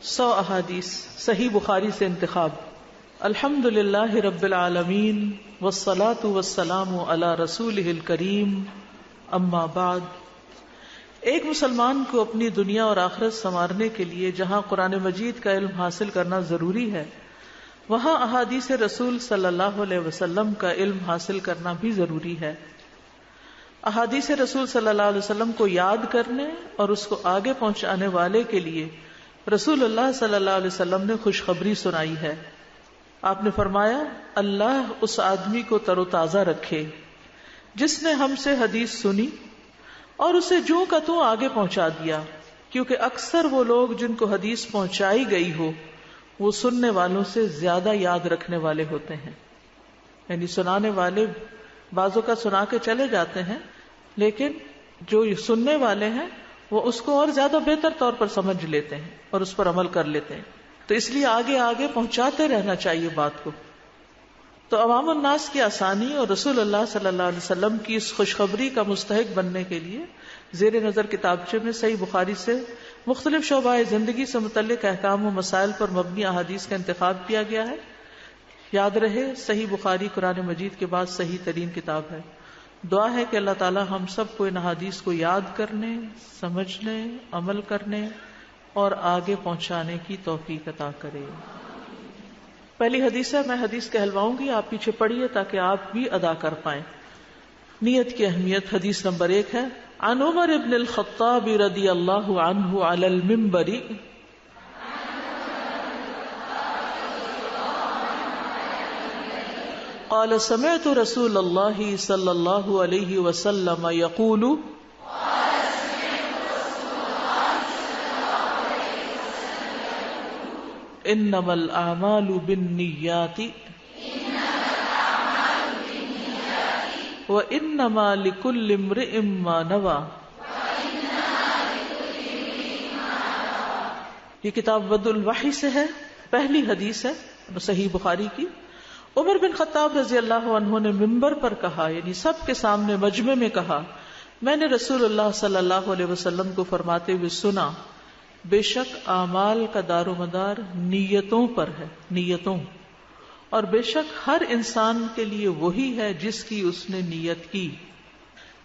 100 احادیث صحیح بخاری سے انتخاب۔ الحمدللہ رب العالمین والصلاة والسلام علی رسولہ الکریم، اما بعد۔ ایک مسلمان کو اپنی دنیا اور آخرت سنوارنے کے لیے جہاں قرآن مجید کا علم حاصل کرنا ضروری ہے، وہاں احادیث رسول صلی اللہ علیہ وسلم کا علم حاصل کرنا بھی ضروری ہے۔ احادیث رسول صلی اللہ علیہ وسلم کو یاد کرنے اور اس کو آگے پہنچانے والے کے لیے رسول اللہ صلی اللہ علیہ وسلم نے خوشخبری سنائی ہے۔ آپ نے فرمایا، اللہ اس آدمی کو تر و تازہ رکھے جس نے ہم سے حدیث سنی اور اسے جوں کا توں آگے پہنچا دیا، کیونکہ اکثر وہ لوگ جن کو حدیث پہنچائی گئی ہو وہ سننے والوں سے زیادہ یاد رکھنے والے ہوتے ہیں۔ یعنی سنانے والے بعضوں کا سنا کے چلے جاتے ہیں، لیکن جو سننے والے ہیں وہ اس کو اور زیادہ بہتر طور پر سمجھ لیتے ہیں اور اس پر عمل کر لیتے ہیں۔ تو اس لیے آگے آگے پہنچاتے رہنا چاہیے بات کو۔ تو عوام الناس کی آسانی اور رسول اللہ صلی اللہ علیہ وسلم کی اس خوشخبری کا مستحق بننے کے لیے زیر نظر کتابچے میں صحیح بخاری سے مختلف شعبہ زندگی سے متعلق احکام و مسائل پر مبنی احادیث کا انتخاب کیا گیا ہے۔ یاد رہے، صحیح بخاری قرآن مجید کے بعد صحیح ترین کتاب ہے۔ دعا ہے کہ اللہ تعالی ہم سب کو ان احادیث کو یاد کرنے، سمجھنے، عمل کرنے اور آگے پہنچانے کی توفیق عطا کرے۔ پہلی حدیث ہے، میں حدیث کہلواؤں گی، آپ پیچھے پڑھیے تاکہ آپ بھی ادا کر پائیں۔ نیت کی اہمیت۔ حدیث نمبر 1 ہے، عن عمر بن الخطاب رضی اللہ عنہ علی المنبر قال سمعت رسول اللہ صلی اللہ علیہ وسلم یقول انما الاعمال بالنیات وانما لکل امرئ ما نوى۔ یہ کتاب بدء الوحی سے ہے، پہلی حدیث ہے صحیح بخاری کی۔ عمر بن خطاب رضی اللہ عنہ نے ممبر پر کہا، یعنی سب کے سامنے مجمع میں کہا، میں نے رسول اللہ صلی اللہ علیہ وسلم کو فرماتے ہوئے سنا، بے شک اعمال کا دار و مدار نیتوں پر ہے، نیتوں، اور بے شک ہر انسان کے لیے وہی ہے جس کی اس نے نیت کی۔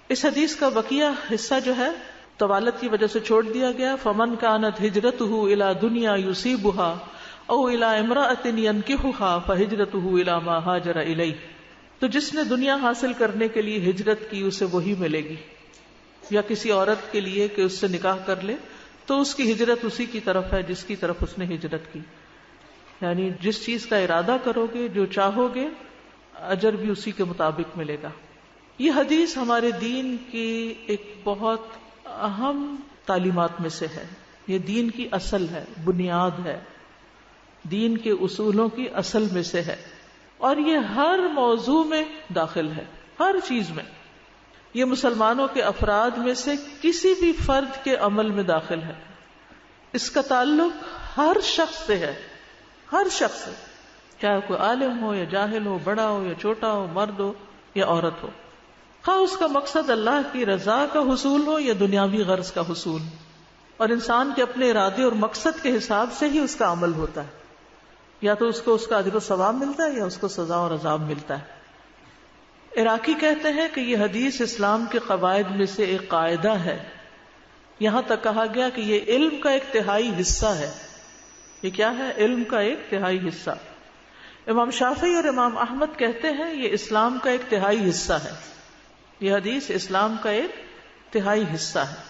اس حدیث کا بقیہ حصہ جو ہے طوالت کی وجہ سے چھوڑ دیا گیا۔ فمن کانت ہجرتہ الی دنیا یصیبھا او الی امرأۃ ینکحھا فہجرتہ الی ما ہاجر الیہ۔ تو جس نے دنیا حاصل کرنے کے لیے ہجرت کی اسے وہی ملے گی، یا کسی عورت کے لیے کہ اس سے نکاح کر لے تو اس کی ہجرت اسی کی طرف ہے جس کی طرف اس نے ہجرت کی۔ یعنی جس چیز کا ارادہ کرو گے، جو چاہو گے، اجر بھی اسی کے مطابق ملے گا۔ یہ حدیث ہمارے دین کی ایک بہت اہم تعلیمات میں سے ہے۔ یہ دین کی اصل ہے، بنیاد ہے، دین کے اصولوں کی اصل میں سے ہے، اور یہ ہر موضوع میں داخل ہے، ہر چیز میں۔ یہ مسلمانوں کے افراد میں سے کسی بھی فرد کے عمل میں داخل ہے۔ اس کا تعلق ہر شخص سے ہے، ہر شخص سے، چاہے کوئی عالم ہو یا جاہل ہو، بڑا ہو یا چھوٹا ہو، مرد ہو یا عورت ہو، خواہ اس کا مقصد اللہ کی رضا کا حصول ہو یا دنیاوی غرض کا حصول۔ اور انسان کے اپنے ارادے اور مقصد کے حساب سے ہی اس کا عمل ہوتا ہے، یا تو اس کو اس کا اجر و ثواب ملتا ہے یا اس کو سزا اور عذاب ملتا ہے۔ عراقی کہتے ہیں کہ یہ حدیث اسلام کے قواعد میں سے ایک قاعدہ ہے، یہاں تک کہا گیا کہ یہ علم کا ایک تہائی حصہ ہے۔ یہ کیا ہے؟ علم کا ایک تہائی حصہ۔ امام شافعی اور امام احمد کہتے ہیں یہ اسلام کا ایک تہائی حصہ ہے، یہ حدیث اسلام کا ایک تہائی حصہ ہے۔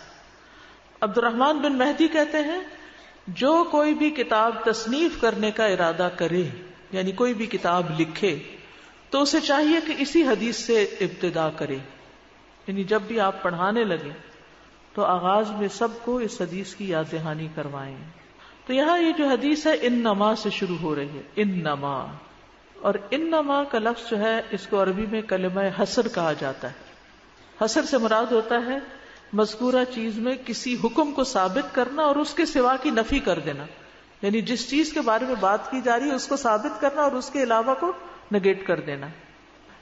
عبد الرحمن بن مہدی کہتے ہیں جو کوئی بھی کتاب تصنیف کرنے کا ارادہ کرے، یعنی کوئی بھی کتاب لکھے، تو اسے چاہیے کہ اسی حدیث سے ابتدا کرے، یعنی جب بھی آپ پڑھانے لگیں تو آغاز میں سب کو اس حدیث کی یاد دہانی کروائیں۔ تو یہاں یہ جو حدیث ہے انما سے شروع ہو رہی ہے، انما، اور انما کا لفظ جو ہے اس کو عربی میں کلمہ حصر کہا جاتا ہے۔ حصر سے مراد ہوتا ہے مذکورہ چیز میں کسی حکم کو ثابت کرنا اور اس کے سوا کی نفی کر دینا، یعنی جس چیز کے بارے میں بات کی جا رہی ہے اس کو ثابت کرنا اور اس کے علاوہ کو نگیٹ کر دینا۔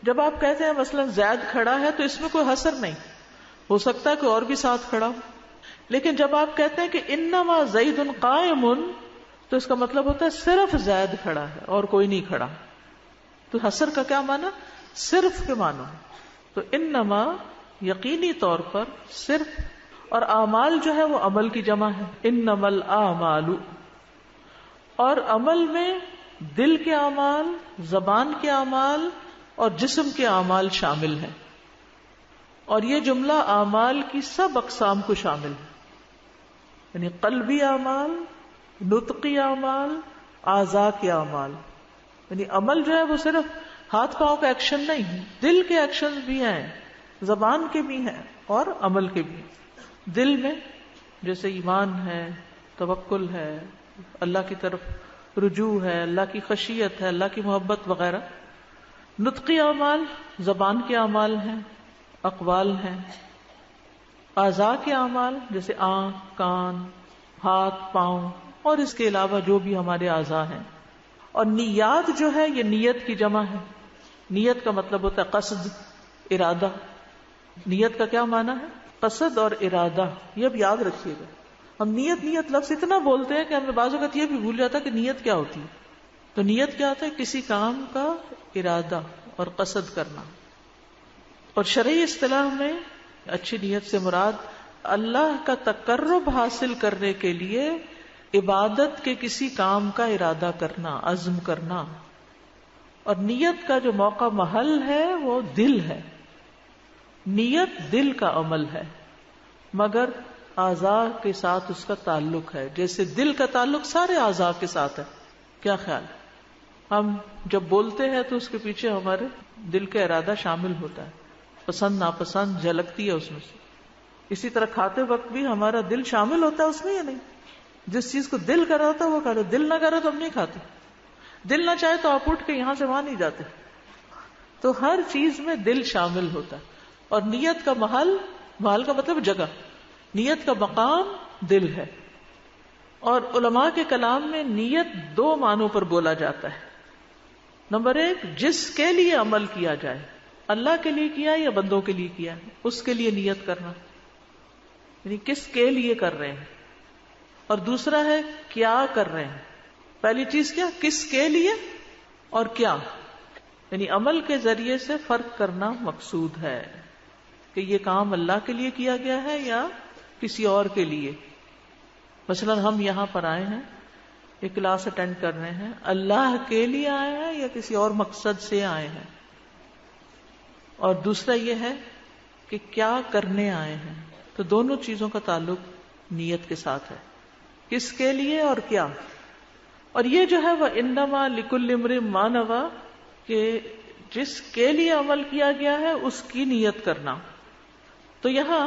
جب آپ کہتے ہیں مثلا زید کھڑا ہے تو اس میں کوئی حصر نہیں، ہو سکتا ہے کوئی اور بھی ساتھ کھڑا ہو، لیکن جب آپ کہتے ہیں کہ انما زید قائم تو اس کا مطلب ہوتا ہے صرف زید کھڑا ہے اور کوئی نہیں کھڑا. تو حسر کا کیا معنی؟ صرف کے معنی. تو انما یقینی طور پر صرف، اور اعمال جو ہے وہ عمل کی جمع ہے، انما الاعمال. اور عمل میں دل کے اعمال، زبان کے اعمال اور جسم کے اعمال شامل ہیں. اور یہ جملہ اعمال کی سب اقسام کو شامل ہے، یعنی قلبی اعمال، نطقی اعمال، اعضاء کے اعمال. یعنی عمل جو ہے وہ صرف ہاتھ پاؤں کا ایکشن نہیں ہے، دل کے ایکشن بھی ہیں، زبان کے بھی ہیں اور عمل کے بھی. دل میں جیسے ایمان ہے، توکل ہے، اللہ کی طرف رجوع ہے، اللہ کی خشیت ہے، اللہ کی محبت وغیرہ. نطقی اعمال زبان کے اعمال ہیں، اقوال ہیں. اعضاء کے اعمال جیسے آنکھ، کان، ہاتھ، پاؤں اور اس کے علاوہ جو بھی ہمارے اعضاء ہیں. اور نیات جو ہے یہ نیت کی جمع ہے. نیت کا مطلب ہوتا ہے قصد، ارادہ. نیت کا کیا معنی ہے؟ قصد اور ارادہ. یہ اب یاد رکھیے گا. ہم نیت نیت لفظ اتنا بولتے ہیں کہ ہمیں بعض اوقات یہ بھی بھول جاتا ہے کہ نیت کیا ہوتی ہے. تو نیت کیا ہوتا ہے؟ کسی کام کا ارادہ اور قصد کرنا. اور شرعی اصطلاح میں اچھی نیت سے مراد اللہ کا تقرب حاصل کرنے کے لیے عبادت کے کسی کام کا ارادہ کرنا، عزم کرنا. اور نیت کا جو موقع محل ہے وہ دل ہے. نیت دل کا عمل ہے مگر اعضاء کے ساتھ اس کا تعلق ہے. جیسے دل کا تعلق سارے اعضاء کے ساتھ ہے. کیا خیال ہے؟ ہم جب بولتے ہیں تو اس کے پیچھے ہمارے دل کا ارادہ شامل ہوتا ہے، پسند ناپسند جھلکتی ہے اس میں سے. اسی طرح کھاتے وقت بھی ہمارا دل شامل ہوتا ہے اس میں یا نہیں؟ جس چیز کو دل کر رہا ہوتا ہے وہ کھاتے، دل نہ کر رہا تو ہم نہیں کھاتے. دل نہ چاہے تو آپ اٹھ کے یہاں سے وہاں نہیں جاتے. تو ہر چیز میں دل شامل ہوتا ہے. اور نیت کا محل کا مطلب جگہ، نیت کا مقام دل ہے. اور علماء کے کلام میں نیت دو معنوں پر بولا جاتا ہے. نمبر ایک، جس کے لیے عمل کیا جائے، اللہ کے لیے کیا یا بندوں کے لیے کیا، اس کے لیے نیت کرنا، یعنی کس کے لیے کر رہے ہیں. اور دوسرا ہے کیا کر رہے ہیں. پہلی چیز کیا؟ کس کے لیے، اور کیا، یعنی عمل کے ذریعے سے فرق کرنا مقصود ہے کہ یہ کام اللہ کے لیے کیا گیا ہے یا کسی اور کے لیے. مثلا ہم یہاں پر آئے ہیں، ایک کلاس اٹینڈ کر رہے ہیں، اللہ کے لیے آئے ہیں یا کسی اور مقصد سے آئے ہیں. اور دوسرا یہ ہے کہ کیا کرنے آئے ہیں. تو دونوں چیزوں کا تعلق نیت کے ساتھ ہے، کس کے لیے اور کیا. اور یہ جو ہے وہ انما لکل امرئ ما نویٰ، کہ جس کے لیے عمل کیا گیا ہے اس کی نیت کرنا. تو یہاں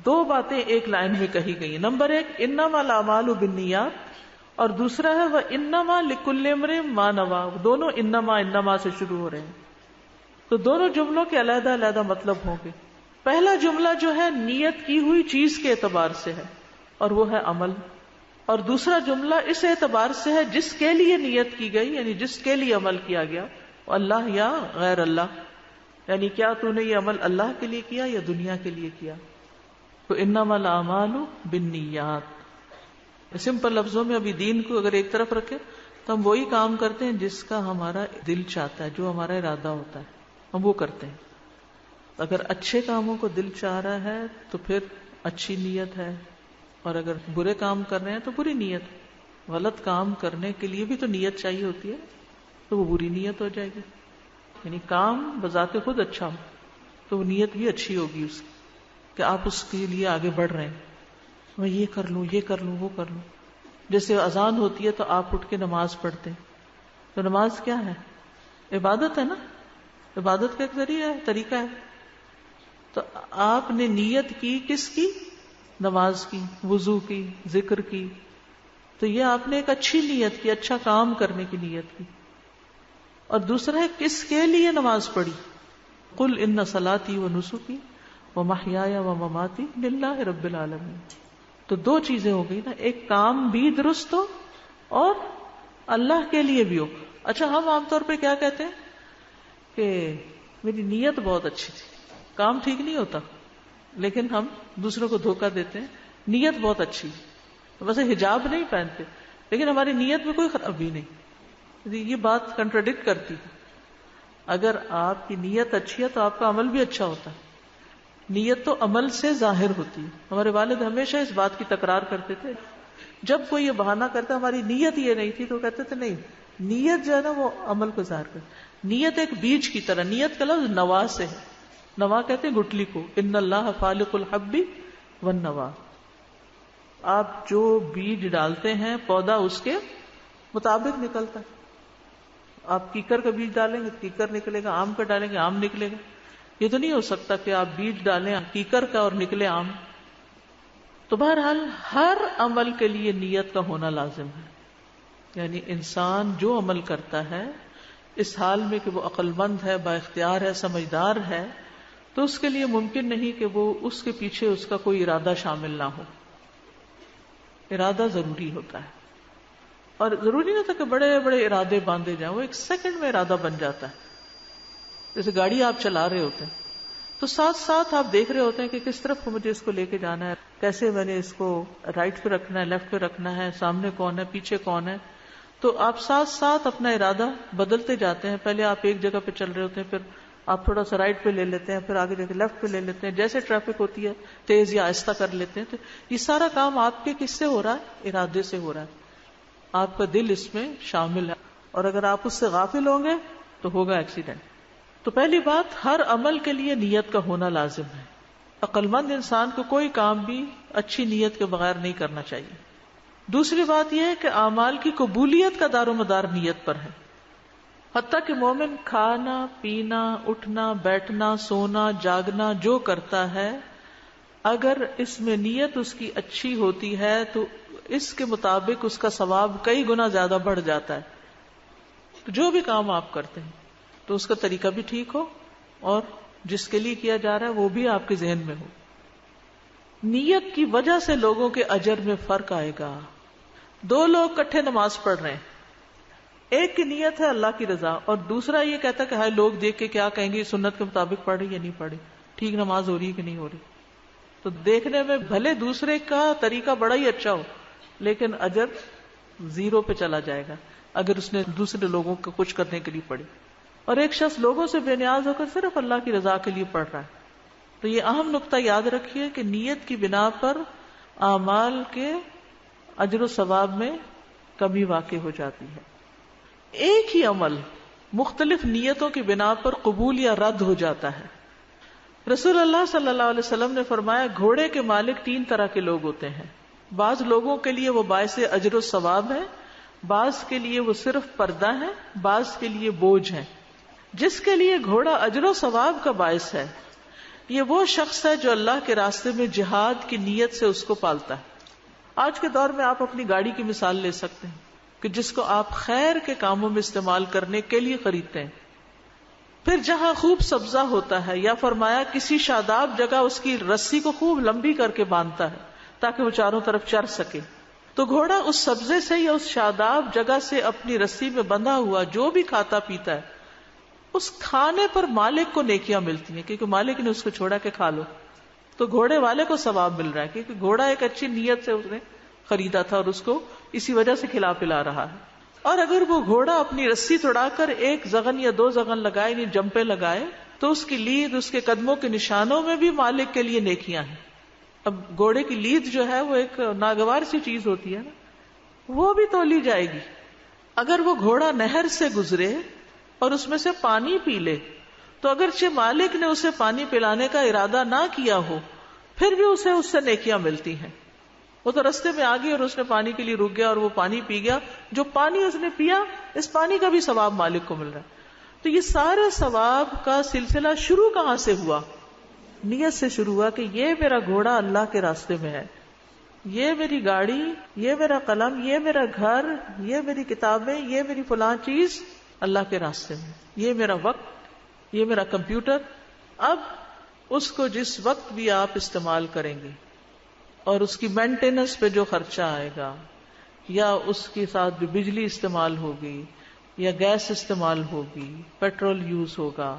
دو باتیں ایک لائن میں کہی گئی. نمبر ایک، انما الاعمال بالنیات، اور دوسرا ہے وہ انما لکل امرئ ما نویٰ. دونوں انما سے شروع ہو رہے ہیں. تو دونوں جملوں کے علیحدہ علیحدہ مطلب ہوں گے. پہلا جملہ جو ہے نیت کی ہوئی چیز کے اعتبار سے ہے اور وہ ہے عمل. اور دوسرا جملہ اس اعتبار سے ہے جس کے لیے نیت کی گئی، یعنی جس کے لیے عمل کیا گیا، اللہ یا غیر اللہ. یعنی کیا تو نے یہ عمل اللہ کے لیے کیا یا دنیا کے لیے کیا. تو انما الاعمال بالنیات. سمپل لفظوں میں ابھی دین کو اگر ایک طرف رکھے تو ہم وہی کام کرتے ہیں جس کا ہمارا دل چاہتا ہے، جو ہمارا ارادہ ہوتا ہے ہم وہ کرتے ہیں. اگر اچھے کاموں کو دل چاہ رہا ہے تو پھر اچھی نیت ہے، اور اگر برے کام کر رہے ہیں تو بری نیت. غلط کام کرنے کے لیے بھی تو نیت چاہیے ہوتی ہے، تو وہ بری نیت ہو جائے گی. یعنی کام بذات خود اچھا ہو تو وہ نیت بھی اچھی ہوگی اس کی، کہ آپ اس کے لیے آگے بڑھ رہے ہیں، میں یہ کر لوں، یہ کر لوں، وہ کر لوں. جیسے اذان ہوتی ہے تو آپ اٹھ کے نماز پڑھتے ہیں. تو نماز کیا ہے؟ عبادت ہے نا. عبادت کا ایک ذریعہ ہے، طریقہ ہے. تو آپ نے نیت کی کس کی؟ نماز کی، وضو کی، ذکر کی. تو یہ آپ نے ایک اچھی نیت کی، اچھا کام کرنے کی نیت کی. اور دوسرا ہے کس کے لیے نماز پڑھی. قل ان صلاتی و نسکی و محیای و مماتی للہ رب العالمین. تو دو چیزیں ہو گئی نا، ایک کام بھی درست ہو اور اللہ کے لیے بھی ہو. اچھا ہم عام طور پہ کیا کہتے ہیں کہ میری نیت بہت اچھی تھی، کام ٹھیک نہیں ہوتا، لیکن ہم دوسروں کو دھوکہ دیتے ہیں نیت بہت اچھی. ویسے حجاب نہیں پہنتے لیکن ہماری نیت میں کوئی خرابی نہیں. یہ بات کنٹراڈکٹ کرتی ہے. اگر آپ کی نیت اچھی ہے تو آپ کا عمل بھی اچھا ہوتا ہے. نیت تو عمل سے ظاہر ہوتی ہے. ہمارے والد ہمیشہ اس بات کی تکرار کرتے تھے. جب کوئی یہ بہانہ کرتا ہماری نیت یہ نہیں تھی تو کہتے تھے نہیں, نیت جو ہے نا وہ عمل کو ظاہر کرتی. نیت ایک بیج کی طرح, نیت کا لفظ نوا سے ہے. نوا کہتے ہیں گٹلی کو. ان اللہ فالق الحب والنوا. آپ جو بیج ڈالتے ہیں پودا اس کے مطابق نکلتا ہے. آپ کیکر کا بیج ڈالیں گے کیکر نکلے گا, آم کا ڈالیں گے آم نکلے گا. یہ تو نہیں ہو سکتا کہ آپ بیج ڈالیں کیکر کا اور نکلے آم. تو بہرحال ہر عمل کے لیے نیت کا ہونا لازم ہے. یعنی انسان جو عمل کرتا ہے اس حال میں کہ وہ عقل مند ہے, با اختیار ہے, سمجھدار ہے, تو اس کے لیے ممکن نہیں کہ وہ اس کے پیچھے اس کا کوئی ارادہ شامل نہ ہو. ارادہ ضروری ہوتا ہے. اور ضروری نہیں ہوتا کہ بڑے بڑے ارادے باندھے جائیں, وہ ایک سیکنڈ میں ارادہ بن جاتا ہے. جیسے گاڑی آپ چلا رہے ہوتے ہیں تو ساتھ ساتھ آپ دیکھ رہے ہوتے ہیں کہ کس طرف مجھے اس کو لے کے جانا ہے, کیسے میں نے اس کو رائٹ پہ رکھنا ہے, لیفٹ پہ رکھنا ہے, سامنے کون ہے, پیچھے کون ہے. تو آپ ساتھ ساتھ اپنا ارادہ بدلتے جاتے ہیں. پہلے آپ ایک جگہ پہ چل رہے ہوتے ہیں, پھر آپ تھوڑا سا رائٹ پہ لے لیتے ہیں, پھر آگے جا کے لیفٹ پہ لے لیتے ہیں. جیسے ٹریفک ہوتی ہے تیز یا آہستہ کر لیتے ہیں. تو یہ سارا کام آپ کے کس سے ہو رہا ہے؟ ارادے سے ہو رہا ہے. آپ کا دل اس میں شامل ہے, اور اگر آپ اس سے غافل ہوں گے تو ہوگا ایکسیڈنٹ. تو پہلی بات, ہر عمل کے لیے نیت کا ہونا لازم ہے. عقل مند انسان کو کوئی کام بھی اچھی نیت کے بغیر نہیں کرنا چاہیے. دوسری بات یہ ہے کہ اعمال کی قبولیت کا دار و مدار نیت پر ہے. حتیٰ کہ مومن کھانا پینا اٹھنا بیٹھنا سونا جاگنا جو کرتا ہے, اگر اس میں نیت اس کی اچھی ہوتی ہے تو اس کے مطابق اس کا ثواب کئی گنا زیادہ بڑھ جاتا ہے. تو جو بھی کام آپ کرتے ہیں تو اس کا طریقہ بھی ٹھیک ہو, اور جس کے لیے کیا جا رہا ہے وہ بھی آپ کے ذہن میں ہو. نیت کی وجہ سے لوگوں کے اجر میں فرق آئے گا. دو لوگ اکٹھے نماز پڑھ رہے ہیں, ایک کی نیت ہے اللہ کی رضا, اور دوسرا یہ کہتا ہے کہ ہائے لوگ دیکھ کے کیا کہیں گے, سنت کے مطابق پڑھ رہی یا نہیں پڑھ رہی, ٹھیک نماز ہو رہی ہے کہ نہیں ہو رہی. تو دیکھنے میں بھلے دوسرے کا طریقہ بڑا ہی اچھا ہو, لیکن اجر زیرو پہ چلا جائے گا اگر اس نے دوسرے لوگوں کو کچھ کرنے کے لیے پڑھی. اور ایک شخص لوگوں سے بے نیاز ہو کر صرف اللہ کی رضا کے لیے پڑھ رہا ہے. تو یہ اہم نقطہ یاد رکھیے کہ نیت کی بنا پر اعمال کے اجر و ثواب میں کمی واقع ہو جاتی ہے. ایک ہی عمل مختلف نیتوں کی بنا پر قبول یا رد ہو جاتا ہے. رسول اللہ صلی اللہ علیہ وسلم نے فرمایا, گھوڑے کے مالک 3 طرح کے لوگ ہوتے ہیں. بعض لوگوں کے لیے وہ باعث اجر و ثواب ہے, بعض کے لیے وہ صرف پردہ ہے, بعض کے لیے بوجھ ہے. جس کے لیے گھوڑا اجر و ثواب کا باعث ہے, یہ وہ شخص ہے جو اللہ کے راستے میں جہاد کی نیت سے اس کو پالتا ہے. آج کے دور میں آپ اپنی گاڑی کی مثال لے سکتے ہیں کہ جس کو آپ خیر کے کاموں میں استعمال کرنے کے لیے خریدتے ہیں. پھر جہاں خوب سبزہ ہوتا ہے, یا فرمایا کسی شاداب جگہ اس کی رسی کو خوب لمبی کر کے باندھتا ہے تاکہ وہ چاروں طرف چر سکے, تو گھوڑا اس سبزے سے یا اس شاداب جگہ سے اپنی رسی میں بندھا ہوا جو بھی کھاتا پیتا ہے, اس کھانے پر مالک کو نیکیاں ملتی ہیں کیونکہ مالک نے اس کو چھوڑا کہ کھا لو. تو گھوڑے والے کو ثواب مل رہا ہے کیونکہ گھوڑا ایک اچھی نیت سے اس نے خریدا تھا اور اس کو اسی وجہ سے کھلا پلا رہا ہے. اور اگر وہ گھوڑا اپنی رسی توڑا کر 1 زغن یا 2 زغن لگائے, یعنی جمپے لگائے, تو اس کی لید, اس کے قدموں کے نشانوں میں بھی مالک کے لیے نیکیاں ہیں. اب گھوڑے کی لید جو ہے وہ ایک ناگوار سی چیز ہوتی ہے نا, وہ بھی تولی جائے گی. اگر وہ گھوڑا نہر سے گزرے اور اس میں سے پانی پی لے تو اگرچہ مالک نے اسے پانی پلانے کا ارادہ نہ کیا ہو پھر بھی اسے اس سے نیکیاں ملتی ہیں. وہ تو رستے میں آ گئی اور اس نے پانی کے لیے رک گیا اور وہ پانی پی گیا, جو پانی اس نے پیا اس پانی کا بھی ثواب مالک کو مل رہا ہے. تو یہ سارے ثواب کا سلسلہ شروع کہاں سے ہوا؟ نیت سے شروع ہوا کہ یہ میرا گھوڑا اللہ کے راستے میں ہے, یہ میری گاڑی, یہ میرا قلم, یہ میرا گھر, یہ میری کتابیں, یہ میری فلاں چیز اللہ کے راستے میں, یہ میرا وقت, یہ میرا کمپیوٹر. اب اس کو جس وقت بھی آپ استعمال کریں گے اور اس کی مینٹیننس پہ جو خرچہ آئے گا, یا اس کے ساتھ جو بجلی استعمال ہوگی یا گیس استعمال ہوگی, پیٹرول یوز ہوگا,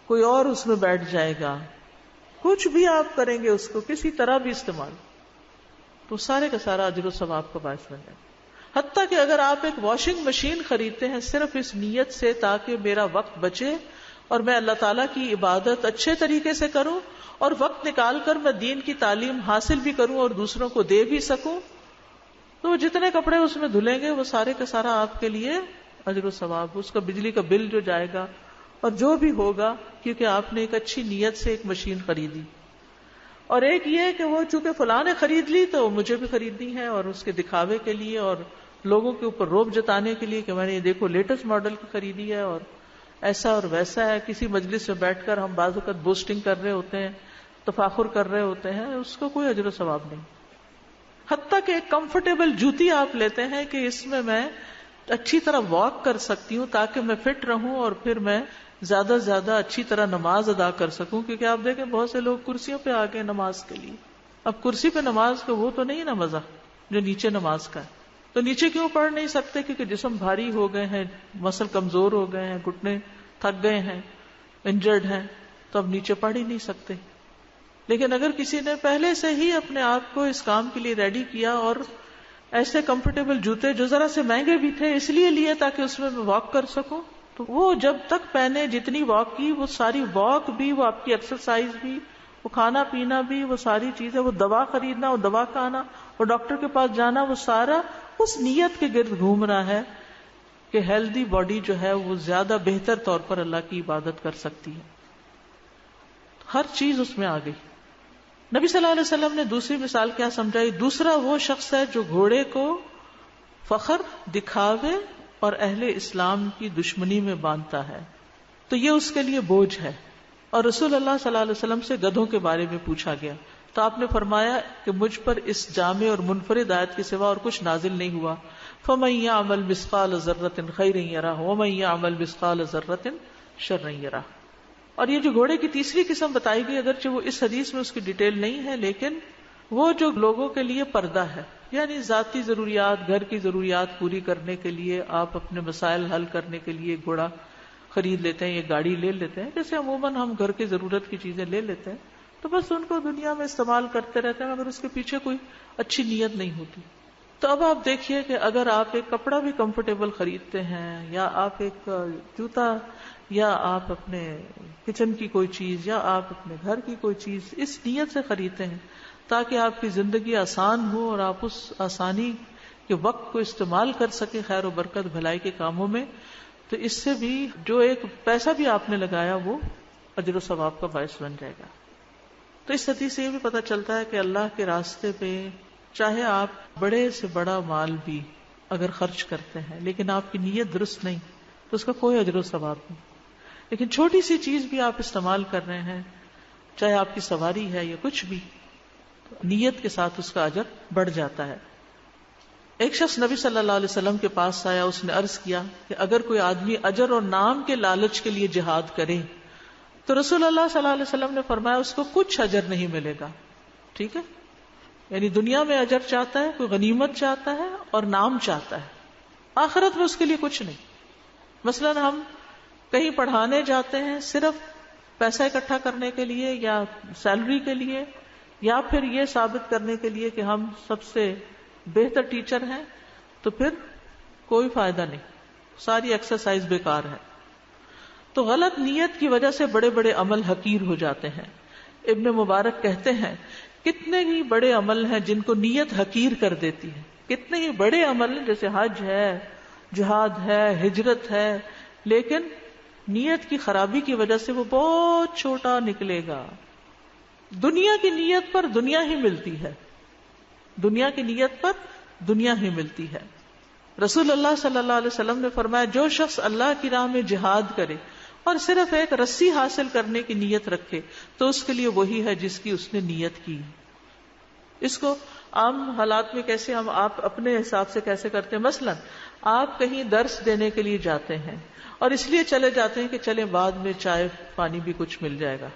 کوئی اور اس میں بیٹھ جائے گا, کچھ بھی آپ کریں گے اس کو کسی طرح بھی استعمال, تو سارے کا سارا اجر و ثواب کا باعث بن جائے گا. حتیٰ کہ اگر آپ ایک واشنگ مشین خریدتے ہیں صرف اس نیت سے تاکہ میرا وقت بچے اور میں اللہ تعالیٰ کی عبادت اچھے طریقے سے کروں اور وقت نکال کر میں دین کی تعلیم حاصل بھی کروں اور دوسروں کو دے بھی سکوں، تو وہ جتنے کپڑے اس میں دھلیں گے وہ سارے کا سارا آپ کے لیے اجر و ثواب، اس کا بجلی کا بل جو جائے گا اور جو بھی ہوگا، کیونکہ آپ نے ایک اچھی نیت سے ایک مشین خریدی۔ اور ایک یہ کہ وہ چونکہ فلاں نے خرید لی تو مجھے بھی خریدنی ہے، اور اس کے دکھاوے کے لیے اور لوگوں کے اوپر روب جتانے کے لیے کہ میں نے یہ دیکھو لیٹسٹ ماڈل کی خریدی ہے اور ایسا اور ویسا ہے۔ کسی مجلس میں بیٹھ کر ہم بعض اوقات بوسٹنگ کر رہے ہوتے ہیں، تفاخر کر رہے ہوتے ہیں، اس کو کوئی اجر و ثواب نہیں۔ حتیٰ کہ ایک کمفرٹیبل جوتی آپ لیتے ہیں کہ اس میں میں اچھی طرح واک کر سکتی ہوں تاکہ میں فٹ رہوں اور پھر میں زیادہ سے زیادہ اچھی طرح نماز ادا کر سکوں، کیونکہ آپ دیکھیں بہت سے لوگ کرسیوں پہ آ گئے نماز کے لیے۔ اب کرسی پہ نماز کا وہ تو نہیں نا مزہ جو نیچے نماز کا ہے، تو نیچے کیوں پڑھ نہیں سکتے؟ کیونکہ جسم بھاری ہو گئے ہیں، مسل کمزور ہو گئے ہیں، گھٹنے تھک گئے ہیں، انجرڈ ہیں، تو اب نیچے پڑھ ہی نہیں سکتے۔ لیکن اگر کسی نے پہلے سے ہی اپنے آپ کو اس کام کے لیے ریڈی کیا اور ایسے کمفرٹیبل جوتے جو ذرا سے مہنگے بھی تھے اس لیے لیے تاکہ اس میں واک کر سکوں، تو وہ جب تک پہنے جتنی واک کی وہ ساری واک بھی، وہ آپ کی ایکسرسائز بھی، وہ کھانا پینا بھی، وہ ساری چیزیں، وہ دوا خریدنا، وہ دوا کھانا، وہ ڈاکٹر کے پاس جانا، وہ سارا اس نیت کے گرد گھوم رہا ہے کہ ہیلدی باڈی جو ہے وہ زیادہ بہتر طور پر اللہ کی عبادت کر سکتی ہے۔ ہر چیز اس میں آ گئی۔ نبی صلی اللہ علیہ وسلم نے دوسری مثال کیا سمجھائی؟ دوسرا وہ شخص ہے جو گھوڑے کو فخر، دکھاوے اور اہل اسلام کی دشمنی میں باندھتا ہے، تو یہ اس کے لیے بوجھ ہے۔ اور رسول اللہ صلی اللہ علیہ وسلم سے گدھوں کے بارے میں پوچھا گیا تو آپ نے فرمایا کہ مجھ پر اس جامع اور منفرد آیت کے سوا اور کچھ نازل نہیں ہوا، فَمَن يَعْمَلْ مِثْقَالَ ذَرَّةٍ خَيْرًا يَرَهُ وَمَن يَعْمَلْ مِثْقَالَ ذَرَّةٍ شَرًّا يَرَهُ۔ اور یہ جو گھوڑے کی تیسری قسم بتائی گئی، اگرچہ وہ اس حدیث میں اس کی ڈیٹیل نہیں ہے، لیکن وہ جو لوگوں کے لیے پردہ ہے، یعنی ذاتی ضروریات، گھر کی ضروریات پوری کرنے کے لیے، آپ اپنے مسائل حل کرنے کے لیے گھوڑا خرید لیتے ہیں یا گاڑی لے لیتے ہیں، جیسے عموماً ہم گھر کی ضرورت کی چیزیں لے لیتے ہیں، تو بس ان کو دنیا میں استعمال کرتے رہتے ہیں، مگر اس کے پیچھے کوئی اچھی نیت نہیں ہوتی۔ تو اب آپ دیکھیے کہ اگر آپ ایک کپڑا بھی کمفرٹیبل خریدتے ہیں، یا آپ ایک جوتا، یا آپ اپنے کچن کی کوئی چیز، یا آپ اپنے گھر کی کوئی چیز اس نیت سے خریدتے ہیں تاکہ آپ کی زندگی آسان ہو اور آپ اس آسانی کے وقت کو استعمال کر سکیں خیر و برکت بھلائی کے کاموں میں، تو اس سے بھی جو ایک پیسہ بھی آپ نے لگایا وہ اجر و ثواب کا باعث بن جائے گا۔ تو اس حدیث سے یہ بھی پتہ چلتا ہے کہ اللہ کے راستے پہ چاہے آپ بڑے سے بڑا مال بھی اگر خرچ کرتے ہیں لیکن آپ کی نیت درست نہیں تو اس کا کوئی اجر و ثواب نہیں، لیکن چھوٹی سی چیز بھی آپ استعمال کر رہے ہیں، چاہے آپ کی سواری ہے یا کچھ بھی، نیت کے ساتھ اس کا اجر بڑھ جاتا ہے۔ ایک شخص نبی صلی اللہ علیہ وسلم کے پاس آیا، اس نے عرض کیا کہ اگر کوئی آدمی اجر اور نام کے لالچ کے لیے جہاد کرے تو رسول اللہ صلی اللہ علیہ وسلم نے فرمایا اس کو کچھ اجر نہیں ملے گا۔ ٹھیک ہے، یعنی دنیا میں اجر چاہتا ہے، کوئی غنیمت چاہتا ہے اور نام چاہتا ہے، آخرت میں اس کے لیے کچھ نہیں۔ مثلا ہم کہیں پڑھانے جاتے ہیں صرف پیسہ اکٹھا کرنے کے لیے یا سیلری کے لیے، یا پھر یہ ثابت کرنے کے لیے کہ ہم سب سے بہتر ٹیچر ہیں، تو پھر کوئی فائدہ نہیں، ساری ایکسرسائز بیکار ہے۔ تو غلط نیت کی وجہ سے بڑے بڑے عمل حقیر ہو جاتے ہیں۔ ابن مبارک کہتے ہیں کتنے ہی بڑے عمل ہیں جن کو نیت حقیر کر دیتی ہے، کتنے ہی بڑے عمل ہیں جیسے حج ہے، جہاد ہے، ہجرت ہے، لیکن نیت کی خرابی کی وجہ سے وہ بہت چھوٹا نکلے گا۔ دنیا کی نیت پر دنیا ہی ملتی ہے، دنیا کی نیت پر دنیا ہی ملتی ہے۔ رسول اللہ صلی اللہ علیہ وسلم نے فرمایا جو شخص اللہ کی راہ میں جہاد کرے اور صرف ایک رسی حاصل کرنے کی نیت رکھے تو اس کے لیے وہی ہے جس کی اس نے نیت کی۔ اس کو عام حالات میں کیسے ہم آپ اپنے حساب سے کیسے کرتے ہیں، مثلا آپ کہیں درس دینے کے لیے جاتے ہیں اور اس لیے چلے جاتے ہیں کہ چلیں بعد میں چائے پانی بھی کچھ مل جائے گا،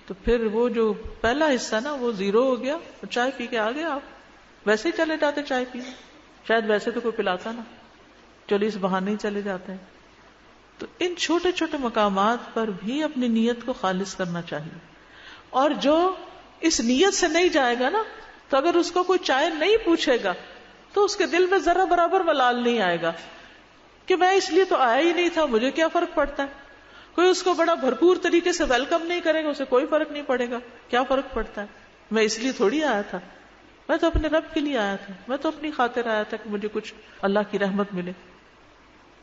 تو پھر وہ جو پہلا حصہ نا وہ زیرو ہو گیا، چائے پی کے آگے آپ ویسے ہی چلے جاتے چائے پینے، شاید ویسے تو کوئی پلاتا نا، چلو اس بہانے ہی چلے جاتے ہیں۔ تو ان چھوٹے چھوٹے مقامات پر بھی اپنی نیت کو خالص کرنا چاہیے، اور جو اس نیت سے نہیں جائے گا نا، تو اگر اس کو کوئی چائے نہیں پوچھے گا تو اس کے دل میں ذرا برابر ملال نہیں آئے گا کہ میں اس لیے تو آیا ہی نہیں تھا، مجھے کیا فرق پڑتا ہے. کوئی اس کو بڑا بھرپور طریقے سے ویلکم نہیں کرے گا، اسے کوئی فرق نہیں پڑے گا. کیا فرق پڑتا ہے، میں اس لیے تھوڑی آیا تھا، میں تو اپنے رب کے لیے آیا تھا، میں تو اپنی خاطر آیا تھا کہ مجھے کچھ اللہ کی رحمت ملے.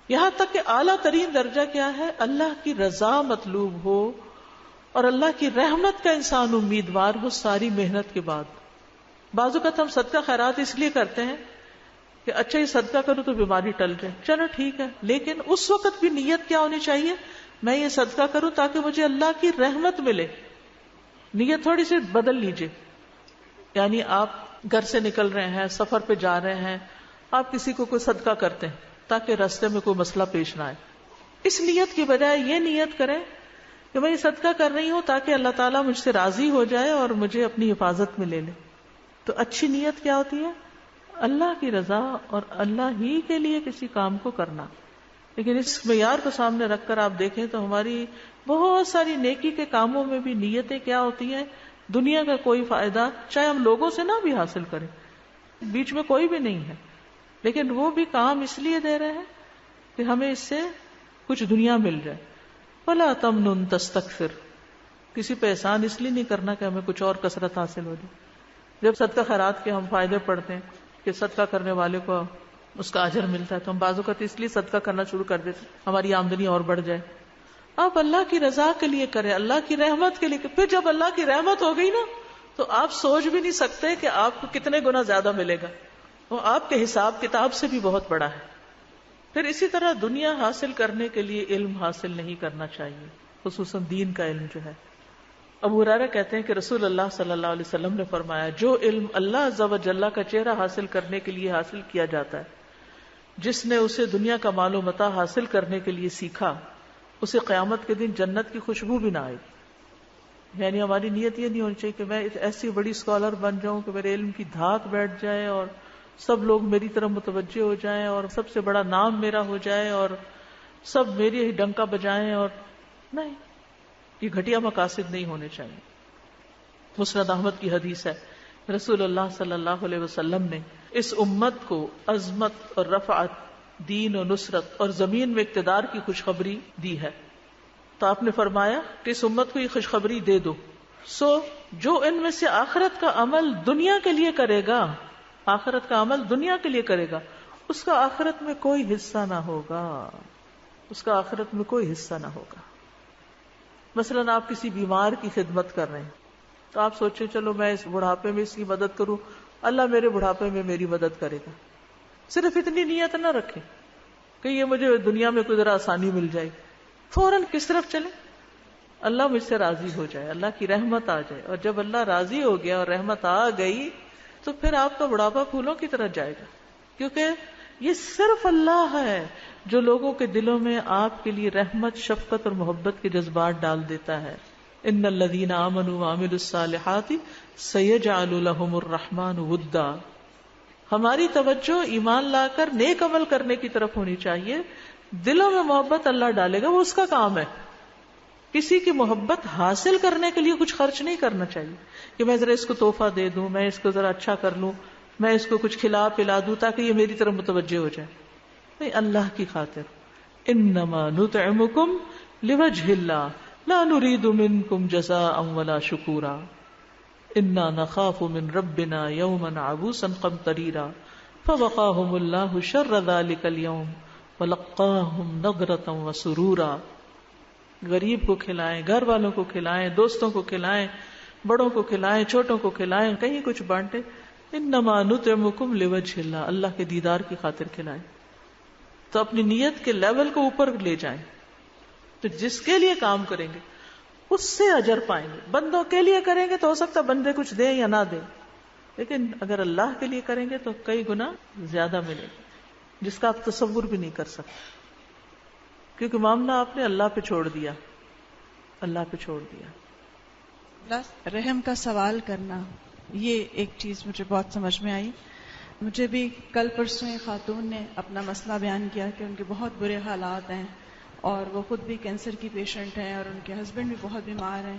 یہاں تک کہ اعلیٰ ترین درجہ کیا ہے، اللہ کی رضا مطلوب ہو اور اللہ کی رحمت کا انسان امیدوار ہو ساری محنت کے بعد. بعض اوقات ہم صدقہ خیرات اس لیے کرتے ہیں کہ اچھا یہ صدقہ کروں تو بیماری ٹل جائے، چلو ٹھیک ہے، لیکن اس وقت بھی نیت کیا ہونی چاہیے، میں یہ صدقہ کروں تاکہ مجھے اللہ کی رحمت ملے. نیت تھوڑی سی بدل لیجئے. یعنی آپ گھر سے نکل رہے ہیں، سفر پہ جا رہے ہیں، آپ کسی کو کوئی صدقہ کرتے ہیں تاکہ راستے میں کوئی مسئلہ پیش نہ آئے. اس نیت کی بجائے یہ نیت کریں کہ میں یہ صدقہ کر رہی ہوں تاکہ اللہ تعالیٰ مجھ سے راضی ہو جائے اور مجھے اپنی حفاظت میں لے لے. تو اچھی نیت کیا ہوتی ہے، اللہ کی رضا اور اللہ ہی کے لیے کسی کام کو کرنا. لیکن اس معیار کو سامنے رکھ کر آپ دیکھیں تو ہماری بہت ساری نیکی کے کاموں میں بھی نیتیں کیا ہوتی ہیں، دنیا کا کوئی فائدہ چاہے ہم لوگوں سے نہ بھی حاصل کریں، بیچ میں کوئی بھی نہیں ہے، لیکن وہ بھی کام اس لیے دے رہے ہیں کہ ہمیں اس سے کچھ دنیا مل جائے. وَلَا تَمْنُن تَسْتَكْثِرْ، کسی پہ احسان اس لیے نہیں کرنا کہ ہمیں کچھ اور کثرت حاصل ہو جائے. جب صدقہ خیرات کے ہم فائدے پڑھتے ہیں کہ صدقہ کرنے والے کو اس کا اجر ملتا ہے تو ہم بعض اوقات اس لیے صدقہ کرنا شروع کر دیتے ہماری آمدنی اور بڑھ جائے. آپ اللہ کی رضا کے لیے کریں، اللہ کی رحمت کے لیے. پھر جب اللہ کی رحمت ہو گئی نا تو آپ سوچ بھی نہیں سکتے کہ آپ کو کتنے گنا زیادہ ملے گا. وہ آپ کے حساب کتاب سے بھی بہت بڑا ہے. پھر اسی طرح دنیا حاصل کرنے کے لیے علم حاصل نہیں کرنا چاہیے، خصوصاً دین کا علم جو ہے. ابو ہریرہ کہتے ہیں کہ رسول اللہ صلی اللہ علیہ وسلم نے فرمایا، جو علم اللہ عز و جل کا چہرہ حاصل کرنے کے لیے حاصل کیا جاتا ہے، جس نے اسے دنیا کا مال و متاع حاصل کرنے کے لیے سیکھا، اسے قیامت کے دن جنت کی خوشبو بھی نہ آئے گی. یعنی ہماری نیت یہ نہیں ہونی چاہیے کہ میں ایسی بڑی اسکالر بن جاؤں کہ میرے علم کی دھاک بیٹھ جائے اور سب لوگ میری طرف متوجہ ہو جائیں اور سب سے بڑا نام میرا ہو جائے اور سب میری ہی ڈنکا بجائیں. اور نہیں، یہ گھٹیا مقاصد نہیں ہونے چاہیے. مسند احمد کی حدیث ہے، رسول اللہ صلی اللہ علیہ وسلم نے اس امت کو عظمت اور رفعت، دین و نصرت اور زمین میں اقتدار کی خوشخبری دی ہے. تو آپ نے فرمایا کہ اس امت کو یہ خوشخبری دے دو، سو جو ان میں سے آخرت کا عمل دنیا کے لیے کرے گا، آخرت کا عمل دنیا کے لیے کرے گا، اس کا آخرت میں کوئی حصہ نہ ہوگا، اس کا آخرت میں کوئی حصہ نہ ہوگا. مثلاً آپ کسی بیمار کی خدمت کر رہے ہیں تو آپ سوچیں چلو میں اس بڑھاپے میں اس کی مدد کروں، اللہ میرے بڑھاپے میں میری مدد کرے گا. صرف اتنی نیت نہ رکھیں کہ یہ مجھے دنیا میں کوئی ذرا آسانی مل جائے. فوراً کس طرف چلیں؟ اللہ مجھ سے راضی ہو جائے، اللہ کی رحمت آ جائے. اور جب اللہ راضی ہو گیا اور رحمت آ گئی تو پھر آپ کا بڑھاپا پھولوں کی طرح جائے گا، کیونکہ یہ صرف اللہ ہے جو لوگوں کے دلوں میں آپ کے لیے رحمت، شفقت اور محبت کے جذبات ڈال دیتا ہے. ان الذین آمنوا وعملوا الصالحات سیجعل لهم الرحمن ودا. ہماری توجہ ایمان لا کر نیک عمل کرنے کی طرف ہونی چاہیے. دلوں میں محبت اللہ ڈالے گا، وہ اس کا کام ہے. کسی کی محبت حاصل کرنے کے لیے کچھ خرچ نہیں کرنا چاہیے کہ میں ذرا اس کو تحفہ دے دوں، میں اس کو ذرا اچھا کر لوں، میں اس کو کچھ کھلا پلا دوں تاکہ یہ میری طرف متوجہ ہو جائے. نہیں، اللہ کی خاطر. انما نطعمکم لوجہ اللہ لا نريد منکم جزاء ولا شکورا انا نخاف من ربنا یوما عبوسا قمطریرا فوقاهم اللہ شر ذلک اليوم ولقاهم نضرة وسرورا. غریب کو کھلائیں، گھر والوں کو کھلائیں، دوستوں کو کھلائیں، بڑوں کو کھلائیں، چھوٹوں کو کھلائیں، کہیں کچھ بانٹیں. انما نطعمکم لوجہ اللہ، اللہ کے دیدار کی خاطر کھلائیں. تو اپنی نیت کے لیول کو اوپر لے جائیں. تو جس کے لیے کام کریں گے اس سے اجر پائیں گے. بندوں کے لیے کریں گے تو ہو سکتا ہے بندے کچھ دیں یا نہ دیں، لیکن اگر اللہ کے لیے کریں گے تو کئی گنا زیادہ ملے گا، جس کا آپ تصور بھی نہیں کر سکتے. کیونکہ معاملہ آپ نے اللہ پہ چھوڑ دیا، اللہ پہ چھوڑ دیا. رحم کا سوال کرنا، یہ ایک چیز مجھے بہت سمجھ میں آئی. مجھے بھی کل پرسوں ایک خاتون نے اپنا مسئلہ بیان کیا کہ ان کے بہت برے حالات ہیں اور وہ خود بھی کینسر کی پیشنٹ ہیں اور ان کے ہسبینڈ بھی بہت بیمار ہیں،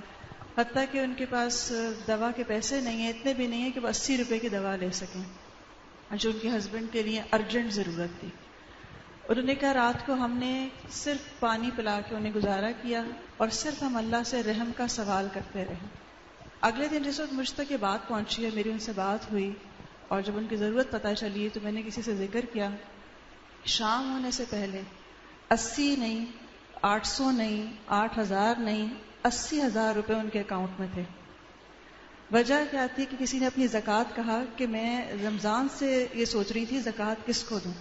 حتیٰ کہ ان کے پاس دوا کے پیسے نہیں ہیں، اتنے بھی نہیں ہیں کہ وہ 80 روپے کی دوا لے سکیں. جو ان کے ہسبینڈ کے لیے ارجنٹ ضرورت تھی. انہوں نے کہا رات کو ہم نے صرف پانی پلا کے انہیں گزارا کیا اور صرف ہم اللہ سے رحم کا سوال کرتے رہے. اگلے دن جس وقت مجھ تک یہ بات پہنچی ہے، میری ان سے بات ہوئی اور جب ان کی ضرورت پتہ چلی تو میں نے کسی سے ذکر کیا. شام ہونے سے پہلے 80 نہیں، 800 نہیں، 8000 نہیں، 80,000 روپے ان کے اکاؤنٹ میں تھے. وجہ کیا تھی کہ کسی نے اپنی زکوٰۃ کہا کہ میں رمضان سے یہ سوچ رہی تھی زکوٰۃ کس کو دوں،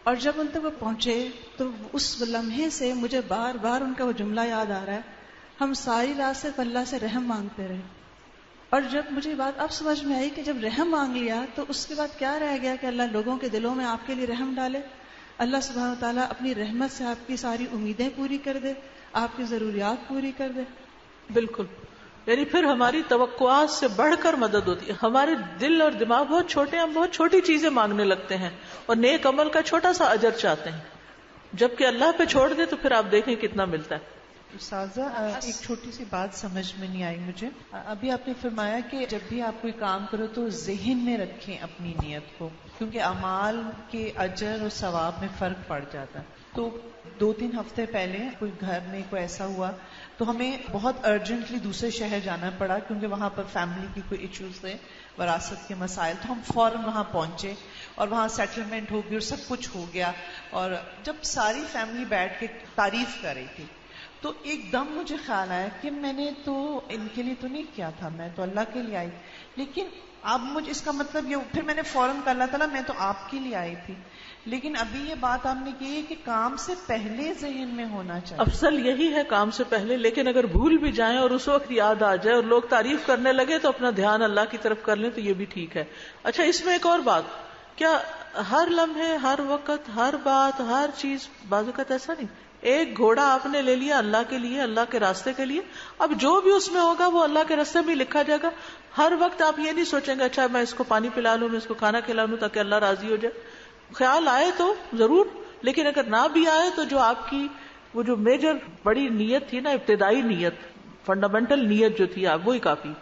اور جب ان تک وہ پہنچے تو اس لمحے سے مجھے بار بار ان کا وہ جملہ یاد آ رہا ہے، ہم ساری رات صرف اللہ سے رحم مانگتے رہے. اور جب مجھے یہ بات اب سمجھ میں آئی کہ جب رحم مانگ لیا تو اس کے بعد کیا رہ گیا کہ اللہ لوگوں کے دلوں میں آپ کے لیے رحم ڈالے. اللہ سبحانہ و تعالیٰ اپنی رحمت سے آپ کی ساری امیدیں پوری کر دے، آپ کی ضروریات پوری کر دے. بالکل، یعنی پھر ہماری توقعات سے بڑھ کر مدد ہوتی ہے. ہمارے دل اور دماغ بہت چھوٹے ہیں، ہم بہت چھوٹی چیزیں مانگنے لگتے ہیں اور نیک عمل کا چھوٹا سا اجر چاہتے ہیں، جبکہ اللہ پہ چھوڑ دے تو پھر آپ دیکھیں کتنا ملتا ہے. استاذہ ایک چھوٹی سی بات سمجھ میں نہیں آئی مجھے. ابھی آپ نے فرمایا کہ جب بھی آپ کوئی کام کرو تو ذہن میں رکھیں اپنی نیت کو، کیونکہ اعمال کے اجر اور ثواب میں فرق پڑ جاتا ہے. تو 2-3 ہفتے پہلے کوئی گھر میں کوئی ایسا ہوا تو ہمیں بہت ارجنٹلی دوسرے شہر جانا پڑا، کیونکہ وہاں پر فیملی کی کوئی ایشوز تھے، وراثت کے مسائل. تو ہم فوراً وہاں پہنچے اور وہاں سیٹلمنٹ ہو گئی اور سب کچھ ہو گیا. اور جب ساری فیملی بیٹھ کے تعریف کر رہی تھی تو ایک دم مجھے خیال آیا کہ میں نے تو ان کے لیے تو نہیں کیا تھا، میں تو اللہ کے لیے آئی. لیکن اب مجھے اس کا مطلب یہ، پھر میں نے فوراً کہا اللہ تعالیٰ میں تو آپ کے لیے آئی تھی. لیکن ابھی یہ بات آپ نے کی ہے کہ کام سے پہلے ذہن میں ہونا چاہیے. افضل یہی ہے کام سے پہلے، لیکن اگر بھول بھی جائیں اور اس وقت یاد آ جائے اور لوگ تعریف کرنے لگے تو اپنا دھیان اللہ کی طرف کر لیں تو یہ بھی ٹھیک ہے. اچھا، اس میں ایک اور بات، کیا ہر لمحے، ہر وقت، ہر بات، ہر چیز بعض اوقات ایسا نہیں. ایک گھوڑا آپ نے لے لیا اللہ کے لیے، اللہ کے راستے کے لیے، اب جو بھی اس میں ہوگا وہ اللہ کے راستے میں لکھا جائے گا. ہر وقت آپ یہ نہیں سوچیں گے اچھا میں اس کو پانی پلا لوں، میں اس کو کھانا کھلا لوں تاکہ اللہ راضی ہو جائے. خیال آئے تو ضرور، لیکن اگر نہ بھی آئے تو جو آپ کی وہ جو میجر بڑی نیت تھی نا، ابتدائی نیت، فنڈامنٹل نیت جو تھی، آپ وہی کافی.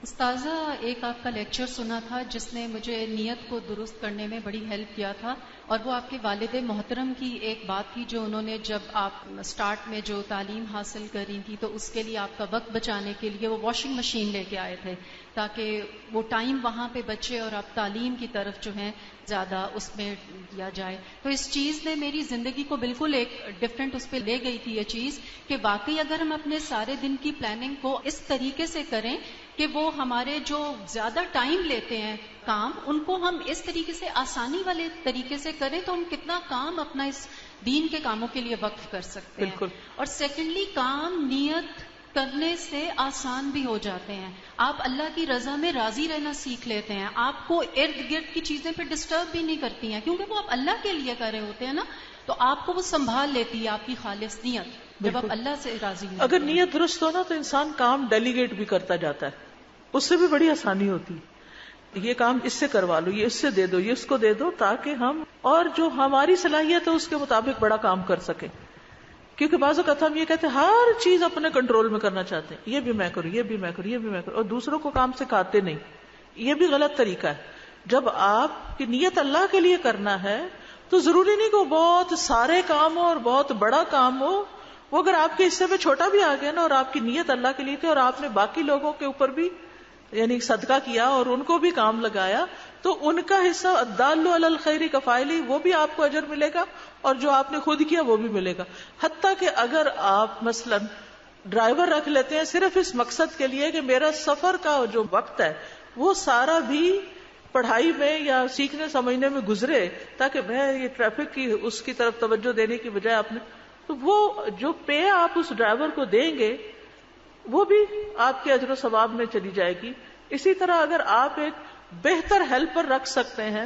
استاذہ ایک آپ کا لیکچر سنا تھا جس نے مجھے نیت کو درست کرنے میں بڑی ہیلپ کیا تھا، اور وہ آپ کے والد محترم کی ایک بات تھی جو انہوں نے جب آپ سٹارٹ میں جو تعلیم حاصل کر رہی تھی تو اس کے لیے آپ کا وقت بچانے کے لیے وہ واشنگ مشین لے کے آئے تھے تاکہ وہ ٹائم وہاں پہ بچے اور آپ تعلیم کی طرف جو ہے زیادہ اس میں دیا جائے. تو اس چیز نے میری زندگی کو بالکل ایک ڈفرینٹ اس پہ لے گئی تھی یہ چیز کہ واقعی اگر ہم اپنے سارے دن کی پلاننگ کو اس طریقے سے کریں کہ وہ ہمارے جو زیادہ ٹائم لیتے ہیں کام، ان کو ہم اس طریقے سے آسانی والے طریقے سے کریں تو ہم کتنا کام اپنا اس دین کے کاموں کے لیے وقف کر سکتے ہیں. اور سیکنڈلی کام نیت کرنے سے آسان بھی ہو جاتے ہیں. آپ اللہ کی رضا میں راضی رہنا سیکھ لیتے ہیں، آپ کو ارد گرد کی چیزیں پھر ڈسٹرب بھی نہیں کرتی ہیں کیونکہ وہ آپ اللہ کے لیے کر رہے ہوتے ہیں نا، تو آپ کو وہ سنبھال لیتی ہے آپ کی خالص نیت جب آپ اللہ سے راضی ہیں. اگر نیت درست ہو نا تو انسان کام ڈیلیگیٹ بھی کرتا جاتا ہے، اس سے بھی بڑی آسانی ہوتی. یہ کام اس سے کروا لو، یہ اس سے دے دو، یہ اس کو دے دو، تاکہ ہم اور جو ہماری صلاحیت ہے اس کے مطابق بڑا کام کر سکیں. کیونکہ بعض اوقات ہم یہ کہتے ہیں ہر چیز اپنے کنٹرول میں کرنا چاہتے ہیں، یہ بھی میں کروں، یہ بھی میں کروں، یہ بھی میں کروں، اور دوسروں کو کام سکھاتے نہیں. یہ بھی غلط طریقہ ہے. جب آپ کی نیت اللہ کے لیے کرنا ہے تو ضروری نہیں کہ وہ بہت سارے کام ہو اور بہت بڑا کام ہو. وہ اگر آپ کے حصے میں چھوٹا بھی آ گیا نا اور آپ کی نیت اللہ کے لیے تھی اور آپ نے باقی لوگوں کے اوپر بھی یعنی صدقہ کیا اور ان کو بھی کام لگایا تو ان کا حصہ الدال علی الخیر کفاعلی، وہ بھی آپ کو اجر ملے گا اور جو آپ نے خود کیا وہ بھی ملے گا. حتیٰ کہ اگر آپ مثلا ڈرائیور رکھ لیتے ہیں صرف اس مقصد کے لیے کہ میرا سفر کا جو وقت ہے وہ سارا بھی پڑھائی میں یا سیکھنے سمجھنے میں گزرے تاکہ میں یہ ٹریفک کی اس کی طرف توجہ دینے کی بجائے آپ نے، تو وہ جو پے آپ اس ڈرائیور کو دیں گے وہ بھی آپ کے اجر و ثواب میں چلی جائے گی. اسی طرح اگر آپ ایک بہتر ہیلپر رکھ سکتے ہیں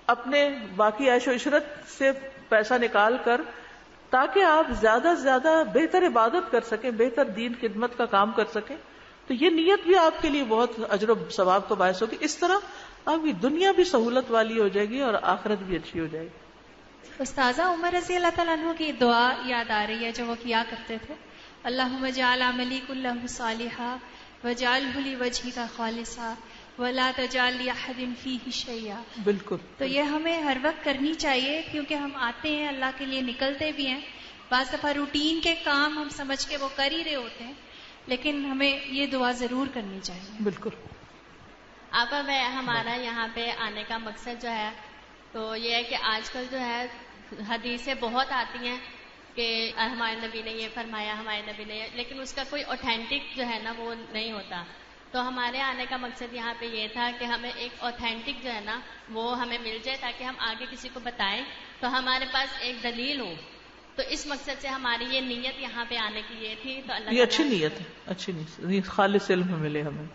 اپنے باقی عیش و عشرت سے پیسہ نکال کر تاکہ آپ زیادہ سے زیادہ بہتر عبادت کر سکیں، بہتر دین خدمت کا کام کر سکیں، تو یہ نیت بھی آپ کے لیے بہت اجر و ثواب کا باعث ہوگی. اس طرح آپ کی دنیا بھی سہولت والی ہو جائے گی اور آخرت بھی اچھی ہو جائے گی. استاذہ عمر رضی اللہ تعالیٰ عنہ کی دعا یاد آ رہی ہے جو وہ کیا کرتے تھے، اللہم اجعل عملی کلہ صالحا واجعلہ لوجہک خالصا وَلَا تَجْعَلْ لِأَحَدٍ فِيهِ شَيْئًا. بالکل. تو یہ ہمیں ہر وقت کرنی چاہیے، کیونکہ ہم آتے ہیں اللہ کے لیے، نکلتے بھی ہیں، بعض دفعہ روٹین کے کام ہم سمجھ کے وہ کر ہی رہے ہوتے ہیں، لیکن ہمیں یہ دعا ضرور کرنی چاہیے. بالکل. آپا میں ہمارا یہاں پہ آنے کا مقصد جو ہے تو یہ ہے کہ آج کل جو ہے حدیثیں بہت آتی ہیں کہ ہمارے نبی نے یہ فرمایا، ہمارے نبی نے، لیکن اس کا کوئی اوتھینٹک جو ہے نا وہ نہیں ہوتا. تو ہمارے آنے کا مقصد یہاں پہ یہ تھا کہ ہمیں ایک اوتھینٹک جو ہے نا وہ ہمیں مل جائے تاکہ ہم آگے کسی کو بتائیں تو ہمارے پاس ایک دلیل ہو. تو اس مقصد سے ہماری یہ نیت یہاں پہ آنے کی یہ تھی. تو اللہ یہ اچھی نیت ہے، اچھی نیت، خالص علم ملے ہمیں.